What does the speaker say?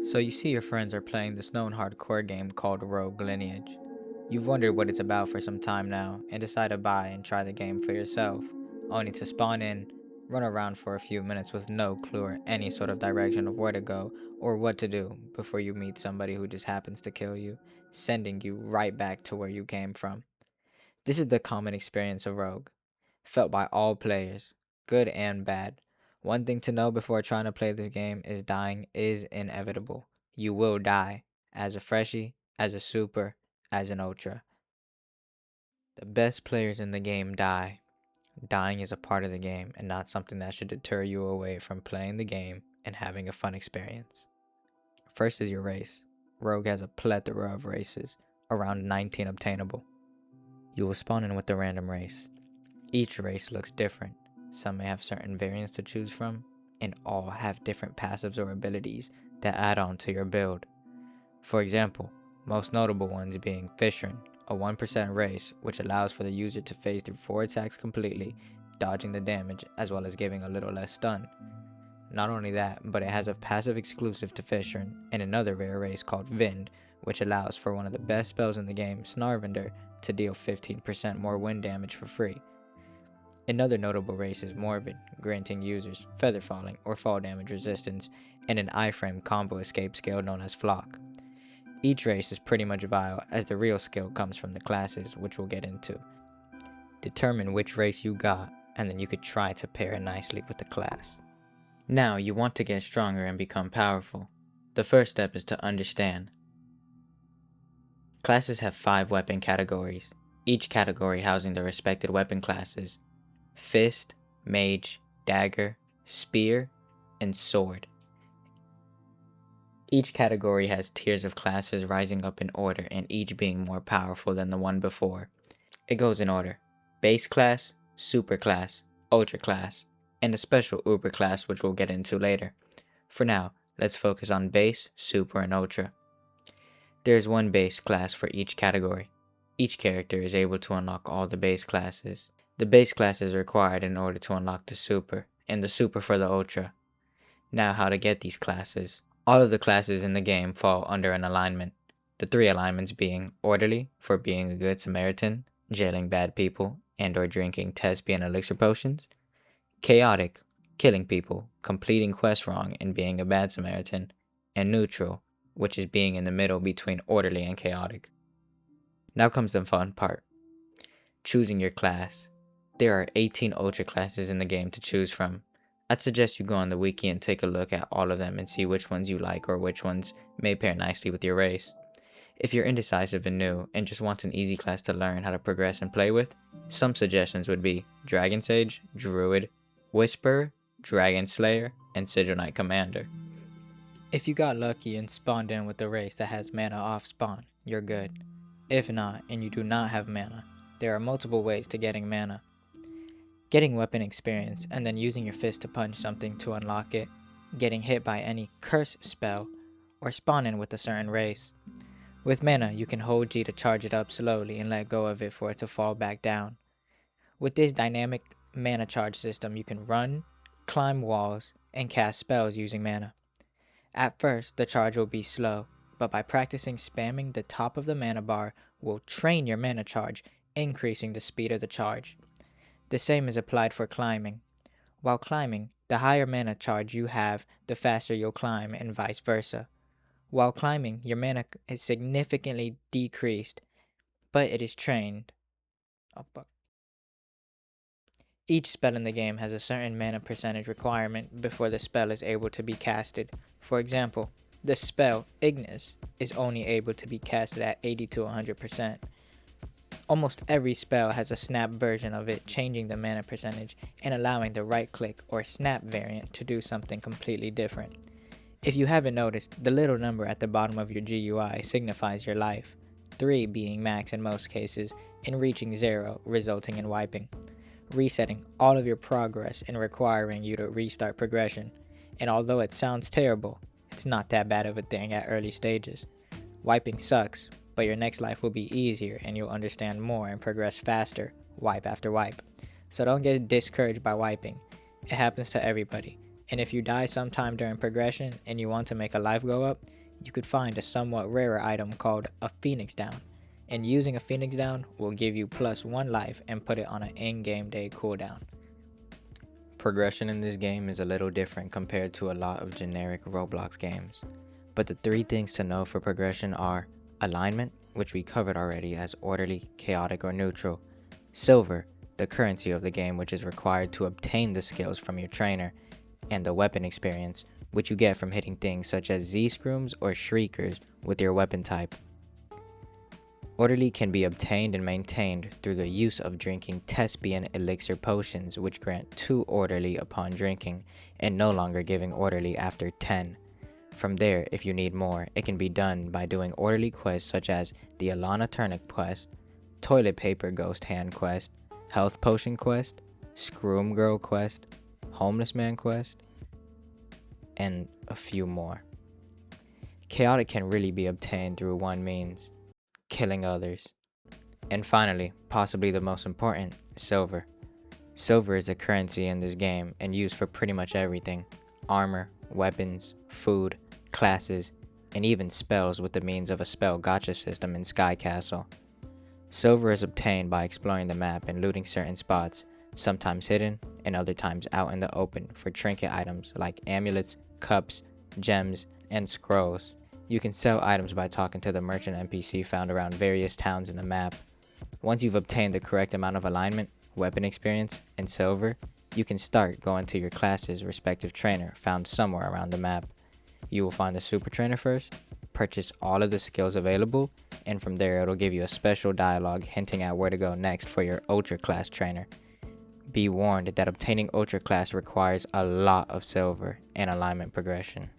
So you see your friends are playing this known hardcore game called Rogue Lineage. You've wondered what it's about for some time now and decide to buy and try the game for yourself, only to spawn in, run around for a few minutes with no clue or any sort of direction of where to go or what to do before you meet somebody who just happens to kill you, sending you right back to where you came from. This is the common experience of Rogue, felt by all players, good and bad. One thing to know before trying to play this game is dying is inevitable. You will die, as a freshie, as a super, as an ultra. The best players in the game die. Dying is a part of the game and not something that should deter you away from playing the game and having a fun experience. First is your race. Rogue has a plethora of races, around 19 obtainable. You will spawn in with a random race. Each race looks different. Some may have certain variants to choose from, and all have different passives or abilities that add on to your build. For example, most notable ones being Fishing, a 1% race which allows for the user to phase through 4 attacks completely, dodging the damage as well as giving a little less stun. Not only that, but it has a passive exclusive to Fishing and another rare race called Vind, which allows for one of the best spells in the game, Snarvender, to deal 15% more wind damage for free. Another notable race is Morbid, granting users feather falling or fall damage resistance, and an iframe combo escape skill known as Flock. Each race is pretty much vile, as the real skill comes from the classes, which we'll get into. Determine which race you got, and then you could try to pair it nicely with the class. Now you want to get stronger and become powerful. The first step is to understand. Classes have 5 weapon categories, each category housing their respected weapon classes: Fist, Mage, Dagger, Spear, and Sword. Each category has tiers of classes rising up in order and each being more powerful than the one before. It goes in order: Base Class, Super Class, Ultra Class, and a special Uber Class which we'll get into later. For now, let's focus on Base, Super, and Ultra. There is one base class for each category. Each character is able to unlock all the base classes. The base class is required in order to unlock the super, and the super for the ultra. Now how to get these classes. All of the classes in the game fall under an alignment. The 3 alignments being Orderly, for being a good Samaritan, jailing bad people, and or drinking Thespian elixir potions. Chaotic, killing people, completing quests wrong, and being a bad Samaritan. And Neutral, which is being in the middle between orderly and chaotic. Now comes the fun part. Choosing your class. There are 18 ultra classes in the game to choose from. I'd suggest you go on the wiki and take a look at all of them and see which ones you like or which ones may pair nicely with your race. If you're indecisive and new and just want an easy class to learn how to progress and play with, some suggestions would be Dragon Sage, Druid, Whisperer, Dragon Slayer, and Sigil Knight Commander. If you got lucky and spawned in with a race that has mana off spawn, you're good. If not, and you do not have mana, there are multiple ways to getting mana. Getting weapon experience and then using your fist to punch something to unlock it, getting hit by any curse spell, or spawning with a certain race. With mana, you can hold G to charge it up slowly and let go of it for it to fall back down. With this dynamic mana charge system, you can run, climb walls, and cast spells using mana. At first, the charge will be slow, but by practicing spamming the top of the mana bar will train your mana charge, increasing the speed of the charge. The same is applied for climbing. While climbing, the higher mana charge you have, the faster you'll climb, and vice versa. While climbing, your mana is significantly decreased, but it is trained. Each spell in the game has a certain mana percentage requirement before the spell is able to be casted. For example, the spell Ignis is only able to be casted at 80 to 100%. Almost every spell has a snap version of it, changing the mana percentage and allowing the right click or snap variant to do something completely different. If you haven't noticed, the little number at the bottom of your GUI signifies your life, 3 being max in most cases, and reaching 0 resulting in wiping, resetting all of your progress and requiring you to restart progression. And although it sounds terrible, it's not that bad of a thing at early stages. Wiping sucks, but your next life will be easier and you'll understand more and progress faster, wipe after wipe. So don't get discouraged by wiping. It happens to everybody. And if you die sometime during progression and you want to make a life go up, you could find a somewhat rarer item called a Phoenix Down. And using a Phoenix Down will give you +1 life and put it on an in-game day cooldown. Progression in this game is a little different compared to a lot of generic Roblox games. But the 3 things to know for progression are alignment, which we covered already as orderly, chaotic, or neutral; silver, the currency of the game which is required to obtain the skills from your trainer; and the weapon experience, which you get from hitting things such as Z-Scrooms or Shriekers with your weapon type. Orderly can be obtained and maintained through the use of drinking Thespian elixir potions, which grant 2 orderly upon drinking and no longer giving orderly after 10. From there, if you need more, it can be done by doing orderly quests such as the Alana Turnip quest, Toilet Paper Ghost Hand quest, Health Potion quest, Scroom Girl quest, Homeless Man quest, and a few more. Chaotic can really be obtained through one means: killing others. And finally, possibly the most important, silver. Silver is a currency in this game and used for pretty much everything: armor, weapons, food, classes, and even spells with the means of a spell gacha system in Sky Castle. Silver is obtained by exploring the map and looting certain spots, sometimes hidden and other times out in the open, for trinket items like amulets, cups, gems, and scrolls. You can sell items by talking to the merchant NPC found around various towns in the map. Once you've obtained the correct amount of alignment, weapon experience, and silver, you can start going to your class's respective trainer found somewhere around the map. You will find the super trainer first, purchase all of the skills available, and from there it'll give you a special dialogue hinting at where to go next for your ultra class trainer. Be warned that obtaining ultra class requires a lot of silver and alignment progression.